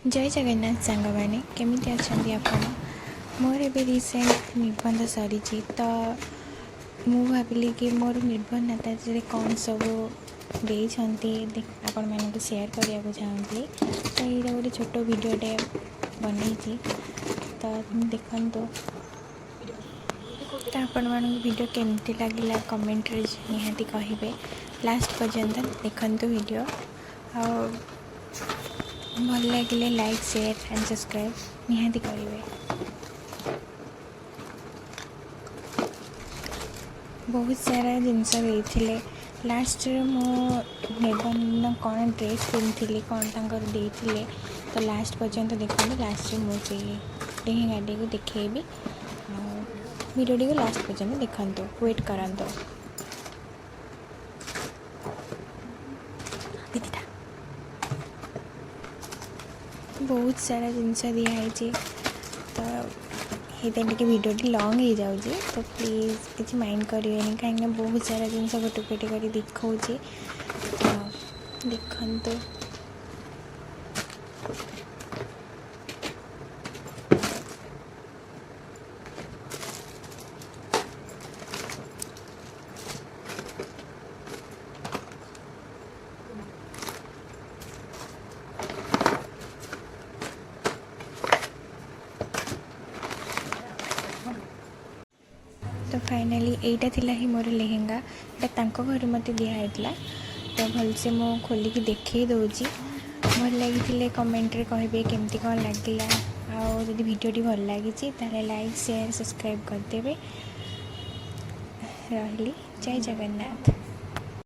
जय जगन्नाथ सांग मैंने केमी अच्छा आपण मोर ए रिसेंट निबंध सरी तो मु भाविली कि मोर निबंध नेता कौन सब आपण मानक सेयार करने को चाहूँगी। तो ये गोटे छोट भिडटे बनई तो देखु तो आपण मानक वीडियो केमती लगे कमेंट रे निहाती कहे लास्ट पर्यंत देखु वीडियो भल लगे लाइक शेयर एंड सब्सक्राइब निहाती करेंगे। बहुत सारा जिनस देते लास्ट मो निबंधन कौन ड्रेस पिंधि कौन देते तो लास्ट पर्यंत देखते लास्ट मुझे लेहेंगा को देखेबी वीडियो को लास्ट पर्यंत देखते वेट करते। बहुत सारा जिनस दिखाई तो ये वीडियो लॉन्ग हो जाऊँगी तो प्लीज़ किसी माइंड करें कहीं बहुत सारा जिनस गोटे गोटे कर दिखाऊँ तो देखते। तो फाइनली यहीटा थिला ही मोर लेहेंगा एटा घर मत दिखाई तो भलसे मो खोलिकी देखे दूँगी भल लगी कमेंट रे कहे केमती कौन लगिला आदि भिडी भल लगी लाइक शेयर सब्सक्राइब करदे। रही जय जगन्नाथ।